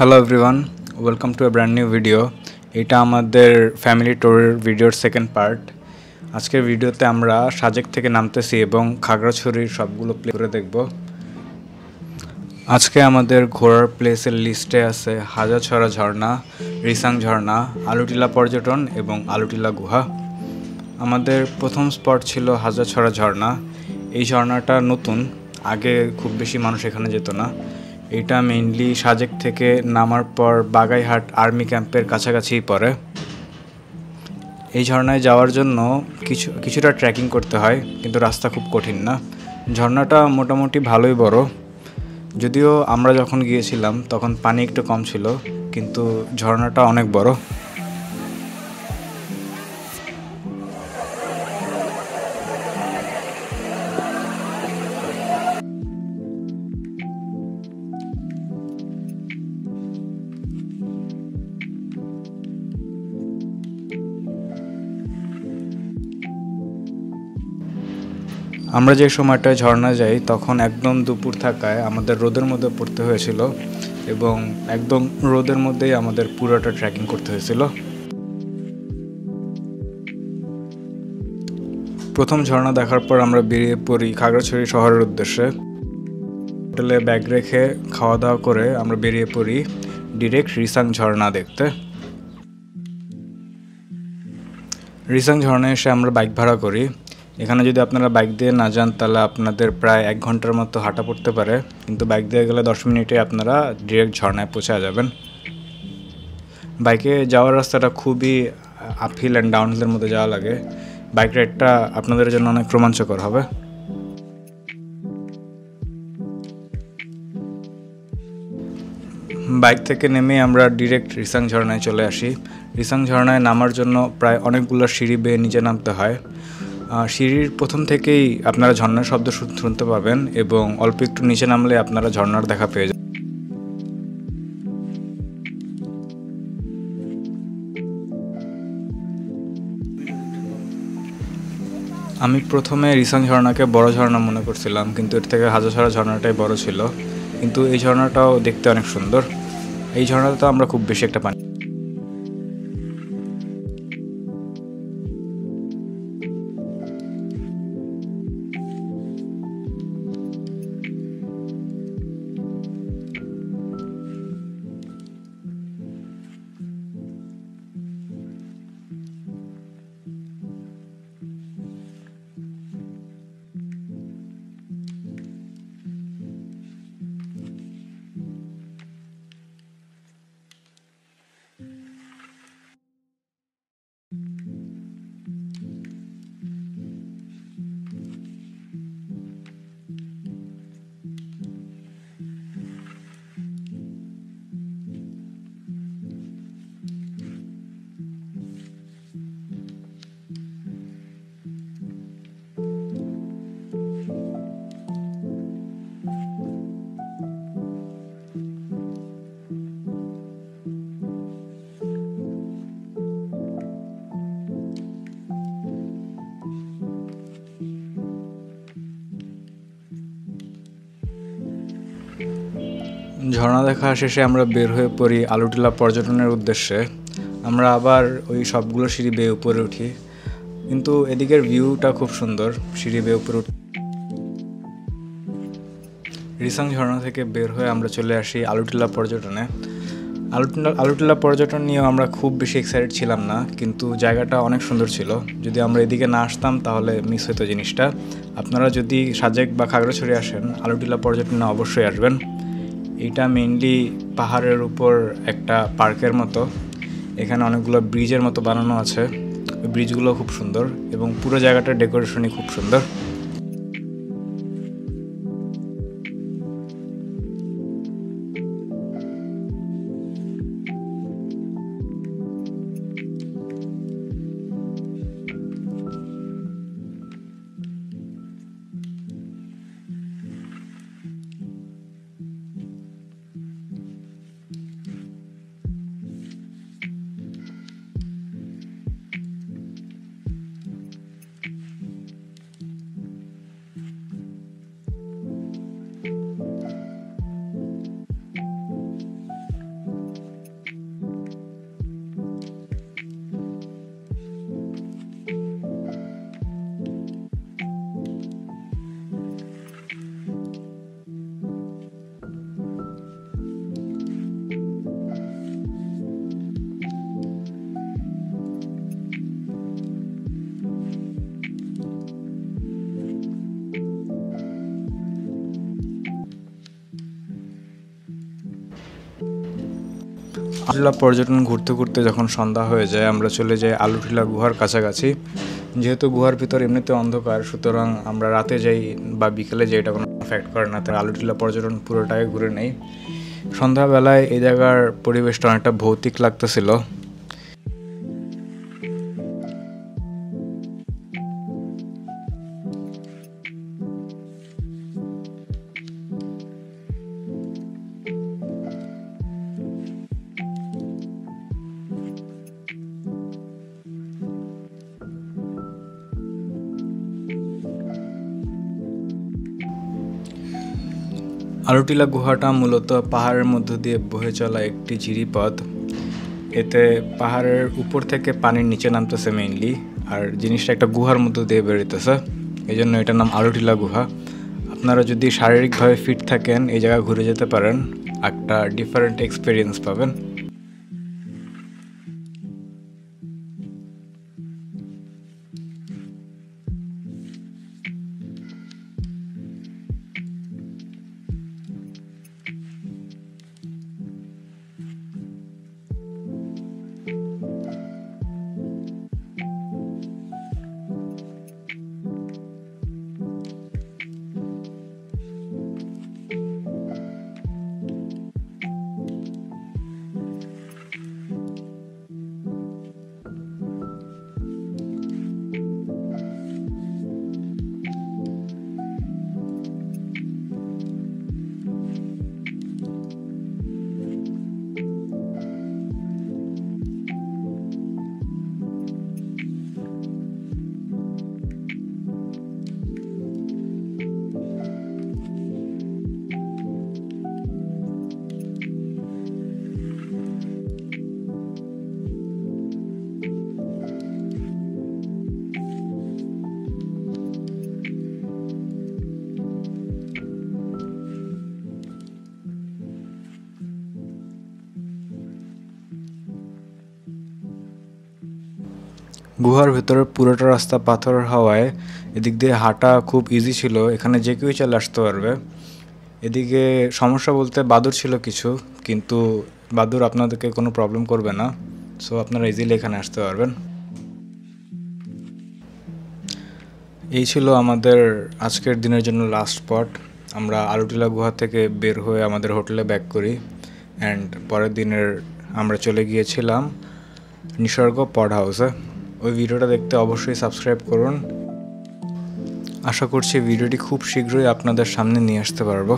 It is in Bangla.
Hello everyone, welcome to A brand new video. এটা আমাদের ফ্যামিলি ট্যুরের ভিডিওর সেকেন্ড পার্ট। আজকের ভিডিওতে আমরা সাজেক থেকে নামতেছি এবং খাগড়াছড়ির সবগুলো প্লে করে দেখব। আজকে আমাদের ঘোরার প্লেসের লিস্টে আছে হাজারছড়া ঝর্ণা, রিসাং ঝর্ণা, আলুটিলা পর্যটন এবং আলুটিলা গুহা। আমাদের প্রথম স্পট ছিল হাজারছড়া ঝর্ণা। এই ঝর্ণাটা নতুন, আগে খুব বেশি মানুষ এখানে যেত না। এটা মেইনলি সাজেক থেকে নামার পর বাগাইহাট আর্মি ক্যাম্পের কাছাকাছিই পড়ে। এই ঝর্ণায় যাওয়ার জন্য কিছুটা ট্রেকিং করতে হয়, কিন্তু রাস্তা খুব কঠিন না। ঝর্ণাটা মোটামুটি ভালোই বড়, যদিও আমরা যখন গিয়েছিলাম তখন পানি একটু কম ছিল, কিন্তু ঝর্ণাটা অনেক বড়। আমরা যে সময়টায় ঝর্ণা যাই তখন একদম দুপুর থাকায় আমাদের রোদের মধ্যে পড়তে হয়েছিল, এবং একদম রোদের মধ্যেই আমাদের পুরোটা ট্রেকিং করতে হয়েছিল। প্রথম ঝর্ণা দেখার পর আমরা বেরিয়ে পড়ি খাগড়াছড়ি শহরের উদ্দেশ্যে। হোটেলে ব্যাগ রেখে খাওয়া দাওয়া করে আমরা বেরিয়ে পড়ি ডিরেক্ট রিসাং ঝর্ণা দেখতে। রিসাং ঝর্ণায় এসে আমরা বাইক ভাড়া করি। এখানে যদি আপনারা বাইক দিয়ে না যান তাহলে আপনাদের প্রায় 1 ঘন্টার মতো হাঁটা পড়তে পারে, কিন্তু বাইক দিয়ে গেলে 10 মিনিটে আপনারা ডিরেক্ট ঝর্ণায় পৌঁছে যাবেন। বাইকে যাওয়ার রাস্তাটা খুবই আপ হিল অ্যান্ড ডাউন হিলের মধ্যে যাওয়া লাগে। বাইক রাইডটা আপনাদের জন্য অনেক রোমাঞ্চকর হবে। বাইক থেকে নেমে আমরা ডিরেক্ট রিসাং ঝর্ণায় চলে আসি। রিসাং ঝর্ণায় নামার জন্য প্রায় অনেকগুলো সিঁড়ি বেয়ে নিচে নামতে হয়। সিঁড়ির প্রথম থেকেই আপনারা ঝর্ণার শব্দ শুনতে পাবেন, এবং অল্প একটু নিচে নামলে আপনারা ঝর্ণার দেখা পেয়ে যাবেন। আমি প্রথমে রিসাং ঝর্ণাকে বড় ঝর্ণা মনে করছিলাম, কিন্তু এর থেকে হাজারছড়া ঝর্ণাটাই বড় ছিল। কিন্তু এই ঝর্ণাটাও দেখতে অনেক সুন্দর। এই ঝর্ণাতে তো আমরা খুব বেশি একটা পানি। ঝর্ণা দেখা শেষে আমরা বের হয়ে পড়ি আলুটিলা পর্যটনের উদ্দেশ্যে। আমরা আবার ওই সবগুলো সিঁড়ি বেয়ে উপরে উঠি, কিন্তু এদিকের ভিউটা খুব সুন্দর। সিঁড়ি বেয়ে উপরে রিসাং ঝর্ণা থেকে বের হয়ে আমরা চলে আসি আলুটিলা পর্যটনে। আলুটিলা পর্যটন নিয়েও আমরা খুব বেশি এক্সাইটেড ছিলাম না, কিন্তু জায়গাটা অনেক সুন্দর ছিল। যদি আমরা এদিকে না আসতাম তাহলে মিস হতো জিনিসটা। আপনারা যদি সাজেক বা খাগড়াছড়ি আসেন, আলুটিলা পর্যটনে অবশ্যই আসবেন। এইটা মেইনলি পাহাড়ের উপর একটা পার্কের মতো। এখানে অনেকগুলো ব্রিজের মতো বানানো আছে। ওই ব্রিজগুলো খুব সুন্দর, এবং পুরো জায়গাটার ডেকোরেশনই খুব সুন্দর। আলুটিলা পর্যটন ঘুরতে ঘুরতে যখন সন্ধ্যা হয়ে যায় আমরা চলে যাই আলুটিলা গুহার কাছাকাছি। যেহেতু গুহার ভিতর এমনিতে অন্ধকার, সুতরাং আমরা রাতে যাই বা বিকেলে যাই এটা কোনো এফেক্ট করে না, তাই আলুটিলা পর্যটন পুরোটাই ঘুরে নেই। সন্ধ্যাবেলায় এই জায়গার পরিবেশটা অনেকটা ভৌতিক লাগতেছিল। আলুটিলা গুহাটা মূলত পাহাড়ের মধ্য দিয়ে বয়ে চলা একটি ঝিরিপথ। এতে পাহাড়ের উপর থেকে পানির নিচে নামতেছে মেইনলি, আর জিনিসটা একটা গুহার মধ্য দিয়ে বেরোতেছে, এই জন্য এটার নাম আলুটিলা গুহা। আপনারা যদি শারীরিকভাবে ফিট থাকেন এই জায়গা ঘুরে যেতে পারেন, একটা ডিফারেন্ট এক্সপিরিয়েন্স পাবেন। গুহার ভেতরের পুরোটা রাস্তা পাথরের হওয়ায় এদিক দিয়ে হাঁটা খুব ইজি ছিল, এখানে যে কেউই চলে আসতে পারবে। এদিকে সমস্যা বলতে বাদুড় ছিল কিছু, কিন্তু বাদুড় আপনাদেরকে কোনো প্রবলেম করবে না, সো আপনারা ইজিলি এখানে আসতে পারবেন। এই ছিল আমাদের আজকের দিনের জন্য লাস্ট স্পট। আমরা আলুটিলা গুহা থেকে বের হয়ে আমাদের হোটেলে ব্যাক করি, অ্যান্ড পরের দিনের আমরা চলে গিয়েছিলাম নিসর্গ পড হাউসে। ওই ভিডিওটা দেখতে অবশ্যই সাবস্ক্রাইব করুন। আশা করছি ভিডিওটি খুব শীঘ্রই আপনাদের সামনে নিয়ে আসতে পারবো।